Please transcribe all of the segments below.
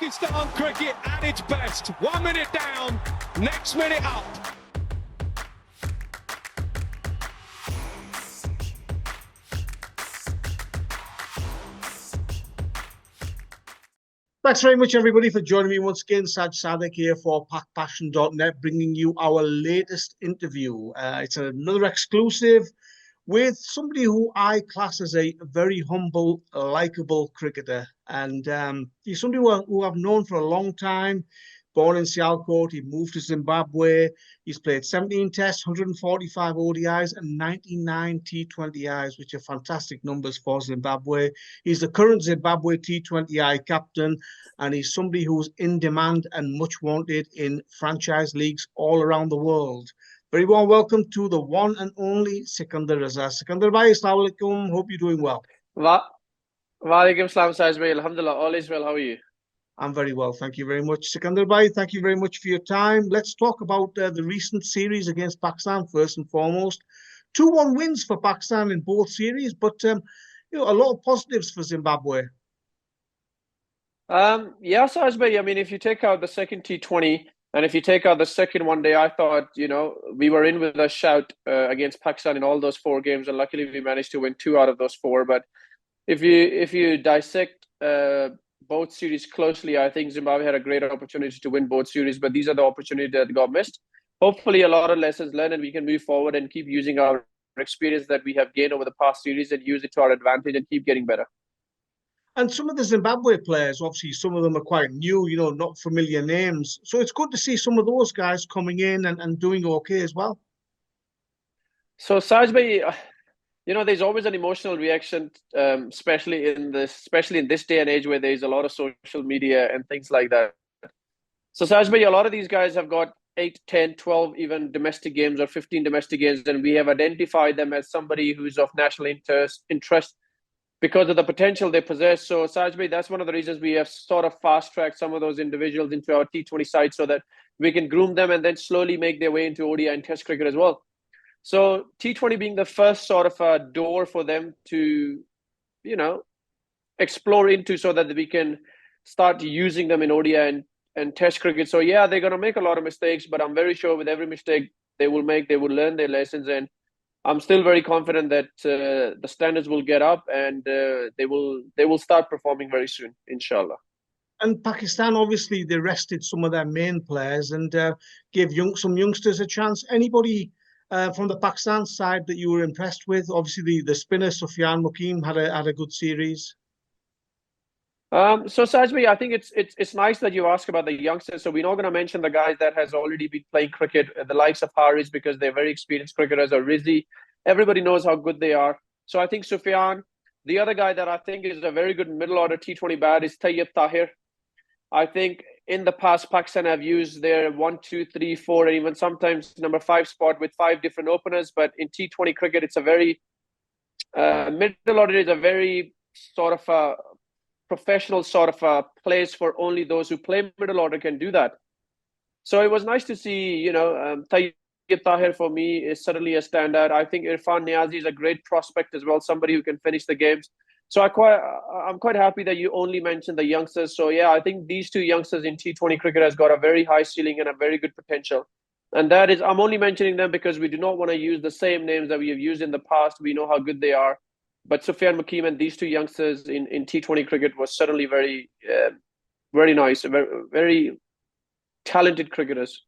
Pakistan cricket at its best. 1 minute down, next minute up. Thanks very much, everybody, for joining me once again. Saj Sadiq here for PakPassion.net, bringing you our latest interview. It's another exclusive with somebody who I class as a very humble, likable cricketer. And he's somebody who I've known for a long time. Born in Sialkot, he moved to Zimbabwe. He's played 17 tests, 145 ODIs and 99 T20Is, which are fantastic numbers for Zimbabwe. He's the current Zimbabwe T20I captain, and he's somebody who's in demand and much wanted in franchise leagues all around the world. Very warm welcome to the one and only Sikandar Raza. Sikandar bhai, assalamu alaikum. Hope you're doing well. Walaikum salam, Saj bhai. Alhamdulillah, all is well. How are you? I'm very well, thank you very much. Sikandar bhai, thank you very much for your time. Let's talk about the recent series against Pakistan first and foremost. 2-1 wins for Pakistan in both series, but a lot of positives for Zimbabwe. Yeah, Saj bhai. I mean, if you take out the second T20 and if you take out the second one day, I thought, we were in with a shout against Pakistan in all those 4 games, and luckily we managed to win 2 out of those 4. But if you dissect both series closely, I think Zimbabwe had a great opportunity to win both series, but these are the opportunities that got missed. Hopefully a lot of lessons learned, and we can move forward and keep using our experience that we have gained over the past series and use it to our advantage and keep getting better. And some of the Zimbabwe players, obviously some of them are quite new, not familiar names. So it's good to see some of those guys coming in and doing okay as well. So Saj bhai, there's always an emotional reaction, especially in this day and age where there's a lot of social media and things like that. So Saj bhai, a lot of these guys have got 8, 10, 12 even domestic games or 15 domestic games, and we have identified them as somebody who's of national interest because of the potential they possess. So Saj bhai, that's one of the reasons we have sort of fast-tracked some of those individuals into our T20 side so that we can groom them and then slowly make their way into ODI and Test cricket as well. So T20 being the first sort of a door for them to, explore into so that we can start using them in ODI and Test cricket. So yeah, they're going to make a lot of mistakes, but I'm very sure with every mistake they will make, they will learn their lessons. And I'm still very confident that the standards will get up and they will start performing very soon, inshallah. And Pakistan, obviously, they rested some of their main players and gave some youngsters a chance. Anybody from the Pakistan side that you were impressed with? Obviously, the spinner 𝗙𝗰𝗲𝗎𝗓 had a good series. So Saj bhai, I think it's nice that you ask about the youngsters. So we're not going to mention the guys that has already been playing cricket, the likes of Haris, because they're very experienced cricketers, or Rizzi. Everybody knows how good they are. So I think 𝗙𝗰𝗲𝗎𝗓. The other guy that I think is a very good middle order T20 bat is 𝗙𝗰𝗲𝗓. I think in the past, Pakistan have used their 1, 2, 3, 4, and even sometimes number 5 spot with 5 different openers. But in T20 cricket, it's a very middle order is a very sort of a professional sort of a place for only those who play middle order can do that. So it was nice to see, 𝗙𝗰𝗲𝗓 for me is certainly a standout. I think Irfan Niazi is a great prospect as well, somebody who can finish the games. So I'm quite happy that you only mentioned the youngsters. So yeah, I think these 2 youngsters in T20 cricket has got a very high ceiling and a very good potential. And that is, I'm only mentioning them because we do not want to use the same names that we have used in the past. We know how good they are. But 𝗙𝗰𝗲𝗎𝗓 and these 2 youngsters in T20 cricket was certainly very, very nice, very, very talented cricketers.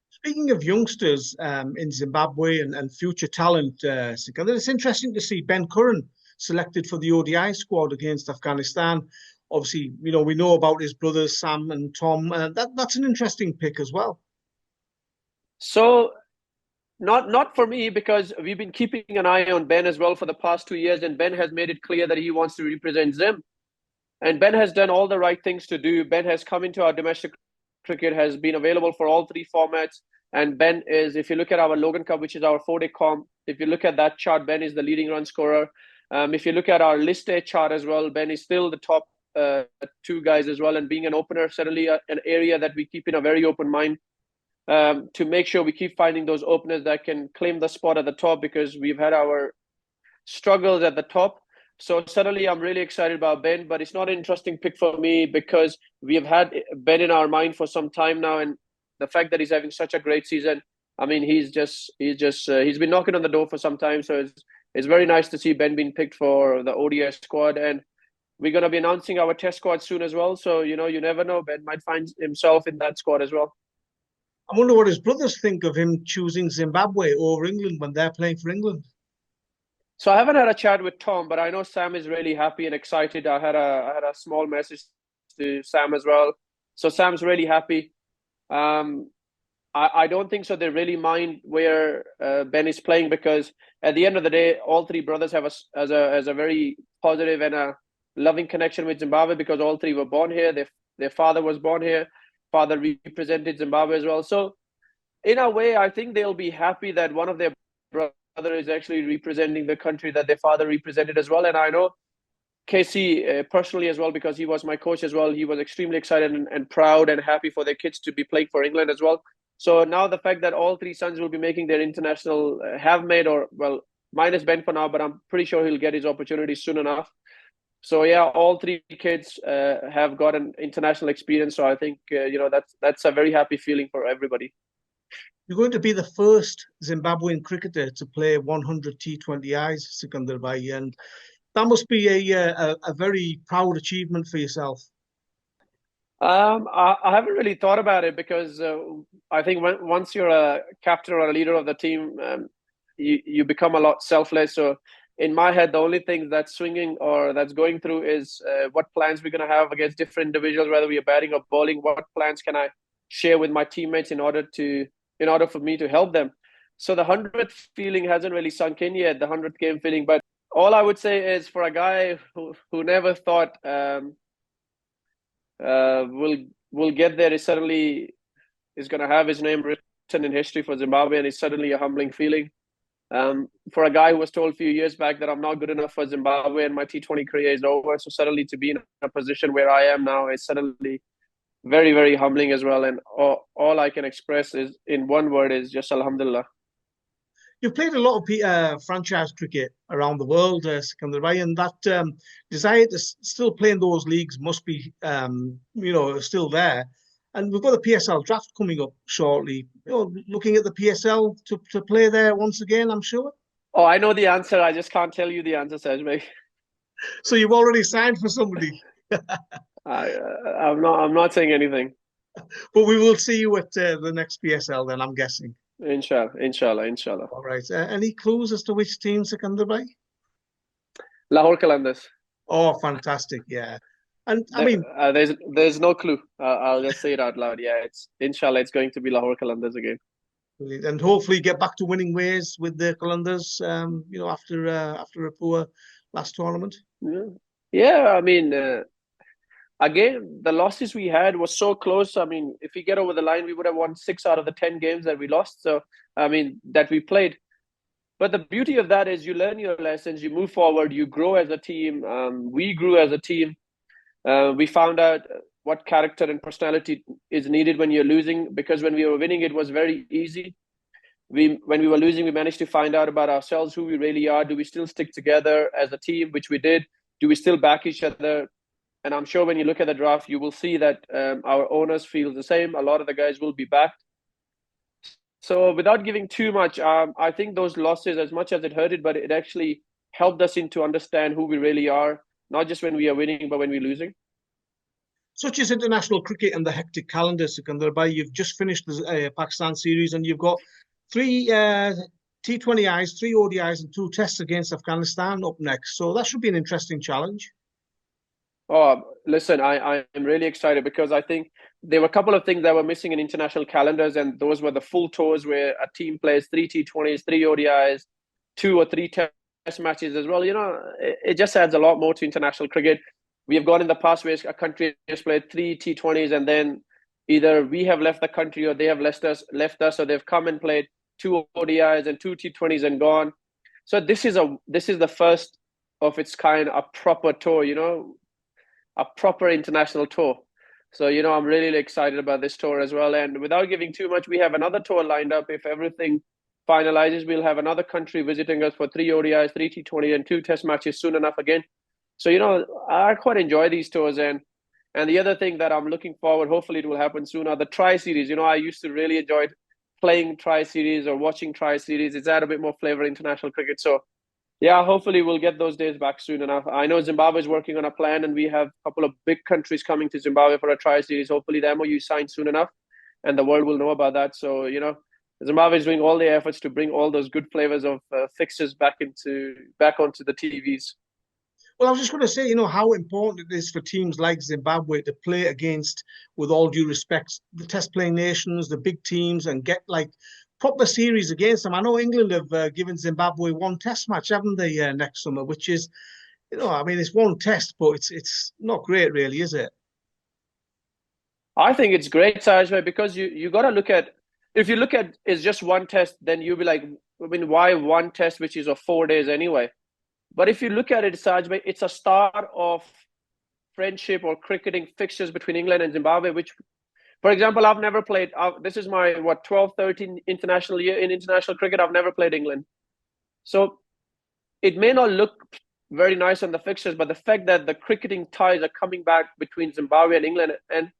Speaking of youngsters in Zimbabwe and future talent, Sikandar, it's interesting to see Ben Curran selected for the ODI squad against Afghanistan. Obviously, we know about his brothers Sam and Tom. That's an interesting pick as well. So not for me, because we've been keeping an eye on Ben as well for the past 2 years, and Ben has made it clear that he wants to represent Zim. And Ben has done all the right things to do. Ben has come into our domestic cricket, has been available for all 3 formats. And Ben is, if you look at our Logan Cup, which is our 4-day comp, if you look at that chart, Ben is the leading run scorer. If you look at our list A chart as well, Ben is still the top 2 guys as well. And being an opener, certainly an area that we keep in a very open mind to make sure we keep finding those openers that can claim the spot at the top, because we've had our struggles at the top. So suddenly I'm really excited about Ben, but it's not an interesting pick for me because we have had Ben in our mind for some time now, and the fact that he's having such a great season, I mean, he's been knocking on the door for some time. So it's very nice to see Ben being picked for the ODI squad, and we're going to be announcing our test squad soon as well. So, you know, you never know. Ben might find himself in that squad as well. I wonder what his brothers think of him choosing Zimbabwe over England when they're playing for England. So I haven't had a chat with Tom, but I know Sam is really happy and excited. I had a small message to Sam as well. So Sam's really happy. I don't think so they really mind where Ben is playing, because at the end of the day, all three brothers have a very positive and a loving connection with Zimbabwe, because all three were born here. Their father was born here. Father represented Zimbabwe as well. So in a way, I think they'll be happy that one of their brother is actually representing the country that their father represented as well. And I know Casey personally as well, because he was my coach as well. He was extremely excited and proud and happy for their kids to be playing for England as well. So now the fact that all three sons will be making their international, have made, or well, minus Ben for now, but I'm pretty sure he'll get his opportunity soon enough. So yeah, all three kids have got an international experience. So I think that's a very happy feeling for everybody. You're going to be the first Zimbabwean cricketer to play 100 T20Is, Sikandar Bhai, and that must be a very proud achievement for yourself. I haven't really thought about it, because I think once you're a captain or a leader of the team, you become a lot selfless. So in my head, the only thing that's swinging or that's going through is what plans we're going to have against different individuals, whether we are batting or bowling. What plans can I share with my teammates in order for me to help them? So the 100th feeling hasn't really sunk in yet, the 100th game feeling. But all I would say is, for a guy who never thought will get there, is suddenly is going to have his name written in history for Zimbabwe, and it's suddenly a humbling feeling. For a guy who was told a few years back that I'm not good enough for Zimbabwe and my T20 career is over, so suddenly to be in a position where I am now is suddenly very, very humbling as well. And all I can express is in one word is just Alhamdulillah. You've played a lot of franchise cricket around the world, Sikandar Bhai, and that desire to still play in those leagues must be, still there. And we've got the PSL draft coming up shortly. Looking at the PSL to play there once again, I'm sure. Oh, I know the answer. I just can't tell you the answer, Saj bhai. So you've already signed for somebody. I'm not saying anything. But we will see you at the next PSL then, I'm guessing. Inshallah. All right. Any clues as to which team, Sikandar Bhai? Lahore Qalandars. Oh, fantastic! Yeah, and I mean, there's no clue. I'll just say it out loud. Yeah, inshallah, it's going to be Lahore Qalandars again. And hopefully get back to winning ways with the Qalandars. After a poor last tournament. Yeah. I mean, again, the losses we had was so close. I mean, if we get over the line, we would have won 6 out of the 10 games that we lost. So, I mean, that we played. But the beauty of that is you learn your lessons, you move forward, you grow as a team. We grew as a team. We found out what character and personality is needed when you're losing, because when we were winning, it was very easy. When we were losing, we managed to find out about ourselves, who we really are. Do we still stick together as a team, which we did? Do we still back each other? And I'm sure when you look at the draft, you will see that our owners feel the same. A lot of the guys will be backed. So without giving too much, I think those losses, as much as it hurted, but it actually helped us to understand who we really are, not just when we are winning, but when we're losing. Such as international cricket and the hectic calendar, Sikandar Bhai, you've just finished the Pakistan series and you've got 3 T20Is, 3 ODIs and 2 tests against Afghanistan up next. So that should be an interesting challenge. Oh, listen, I am really excited, because I think there were a couple of things that were missing in international calendars, and those were the full tours where a team plays 3 T20s, 3 ODIs, 2 or 3 test matches as well. It just adds a lot more to international cricket. We have gone in the past where a country has played 3 T20s and then either we have left the country or they have left us, or they've come and played 2 ODIs and 2 T20s and gone. So this is the first of its kind, a proper tour, a proper international tour. So, I'm really excited about this tour as well. And without giving too much, we have another tour lined up if everything finalizes, we'll have another country visiting us for 3 ODIs, 3 T20, and 2 Test matches soon enough again. So, you know, I quite enjoy these tours. And the other thing that I'm looking forward, hopefully it will happen soon, are the tri-series. You know, I used to really enjoy playing tri-series or watching tri-series. It's add a bit more flavor in international cricket. So, yeah, hopefully we'll get those days back soon enough. I know Zimbabwe is working on a plan, and we have a couple of big countries coming to Zimbabwe for a tri-series. Hopefully the MOU is signed soon enough, and the world will know about that. So, you know, Zimbabwe is doing all the efforts to bring all those good flavors of fixtures back onto the TVs. Well, I was just going to say, you know, how important it is for teams like Zimbabwe to play against, with all due respect, the test playing nations, the big teams, and get like proper series against them. I know England have given Zimbabwe 1 test match, haven't they, next summer, which is, you know, I mean, it's 1 test, but it's not great, really, is it? I think it's great, Saj, because you got to look at, if you look at it's just 1 test, then you'll be like, I mean, why 1 test, which is of 4 days anyway? But if you look at it, Saj, it's a start of friendship or cricketing fixtures between England and Zimbabwe, which, for example, I've never played. This is my, 12, 13 international year in international cricket. I've never played England. So it may not look very nice on the fixtures, but the fact that the cricketing ties are coming back between Zimbabwe and England, and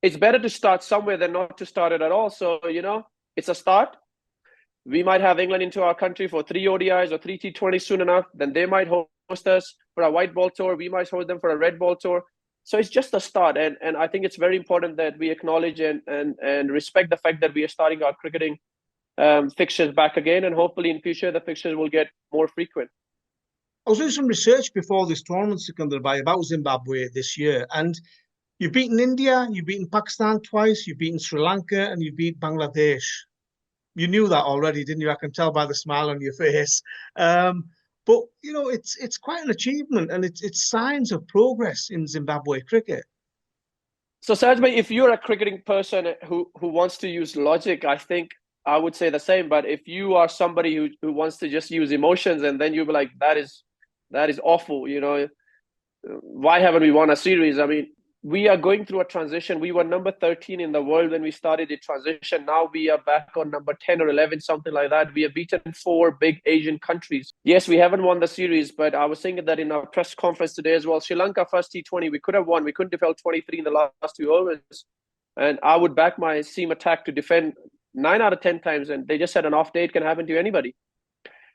it's better to start somewhere than not to start it at all. So, you know, it's a start. We might have England into our country for 3 ODIs or 3 T20 soon enough. Then they might host us for a white ball tour. We might host them for a red ball tour. So it's just a start. And I think it's very important that we acknowledge and respect the fact that we are starting our cricketing fixtures back again. And hopefully in future, the fixtures will get more frequent. I was doing some research before this tournament, Sikandar Bhai, about Zimbabwe this year. And you've beaten India, you've beaten Pakistan twice, you've beaten Sri Lanka, and you've beaten Bangladesh. You knew that already, didn't you? I can tell by the smile on your face. But, you know, it's quite an achievement, and it's signs of progress in Zimbabwe cricket. So, Sajbay, if you're a cricketing person who wants to use logic, I think I would say the same. But if you are somebody who wants to just use emotions, and then you'll be like, that is awful, you know, why haven't we won a series? I mean, we are going through a transition. We were number 13 in the world when we started the transition. Now we are back on number 10 or 11, something like that. We have beaten 4 big Asian countries. Yes, we haven't won the series, but I was saying that in our press conference today as well. Sri Lanka first T20, we could have won. We couldn't defend 23 in the last 2 overs. And I would back my seam attack to defend 9 out of 10 times. And they just had an off day. It can happen to anybody.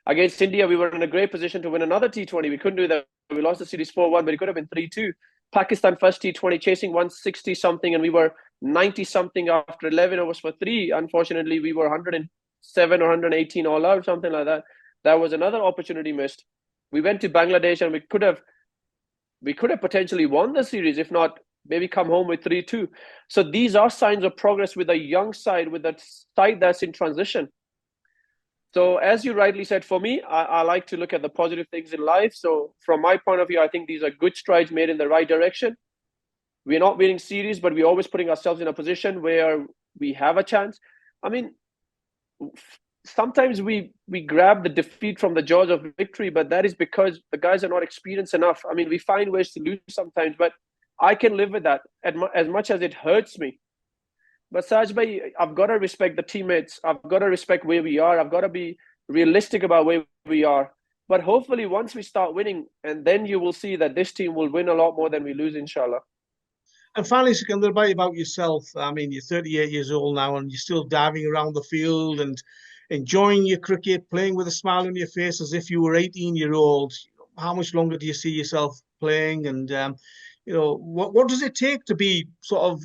Against India, we were in a great position to win another T20. We couldn't do that. We lost the series 4-1, but it could have been 3-2. Pakistan first T20 chasing 160 something, and we were 90 something after 11 overs for 3. Unfortunately, we were 107 or 118 all out, something like that. That was another opportunity missed. We went to Bangladesh, and we could have potentially won the series, if not maybe come home with 3-2. So these are signs of progress with a young side, with a side that's in transition. So as you rightly said, for me, I like to look at the positive things in life. So from my point of view, I think these are good strides made in the right direction. We're not winning series, but we're always putting ourselves in a position where we have a chance. I mean, sometimes we grab the defeat from the jaws of victory, but that is because the guys are not experienced enough. I mean, we find ways to lose sometimes, but I can live with that as much as it hurts me. But Saj bhai, I've got to respect the teammates. I've got to respect where we are. I've got to be realistic about where we are. But hopefully once we start winning, and then you will see that this team will win a lot more than we lose, inshallah. And finally, Sikandar Bhai, about yourself. I mean, you're 38 years old now, and you're still diving around the field and enjoying your cricket, playing with a smile on your face as if you were 18-year-old. How much longer do you see yourself playing? And, you know, what does it take to be sort of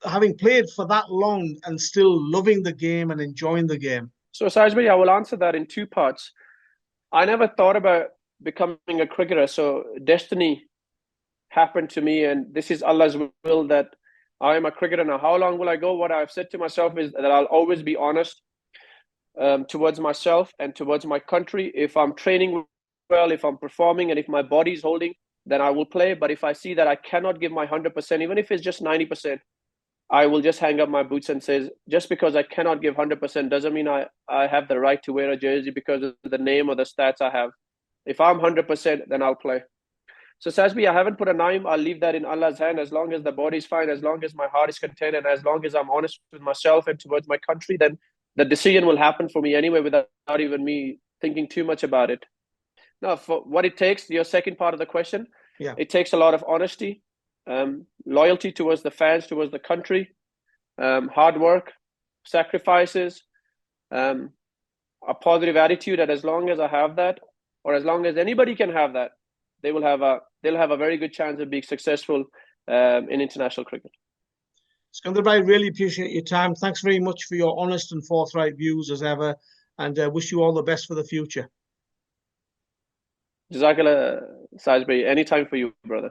having played for that long and still loving the game and enjoying the game? So, Sajbhai, I will answer that in 2 parts. I never thought about becoming a cricketer. So destiny happened to me, and this is Allah's will that I am a cricketer. Now, how long will I go? What I've said to myself is that I'll always be honest towards myself and towards my country. If I'm training well, if I'm performing, and if my body's holding, then I will play. But if I see that I cannot give my 100%, even if it's just 90%, I will just hang up my boots and say, just because I cannot give 100% doesn't mean I have the right to wear a jersey because of the name or the stats I have. If I'm 100%, then I'll play. So Sajbi, I haven't put a name. I'll leave that in Allah's hand. As long as the body's fine, as long as my heart is content, and as long as I'm honest with myself and towards my country, then the decision will happen for me anyway without even me thinking too much about it. Now, for what it takes, your second part of the question, it takes a lot of honesty, loyalty towards the fans, towards the country, hard work, sacrifices, a positive attitude. That as long as I have that, or as long as anybody can have that, they'll have a very good chance of being successful in international cricket. Sikandar bhai, really appreciate your time. Thanks very much for your honest and forthright views as ever, and wish you all the best for the future. Jazakallah, Saj bhai. Anytime for you, brother.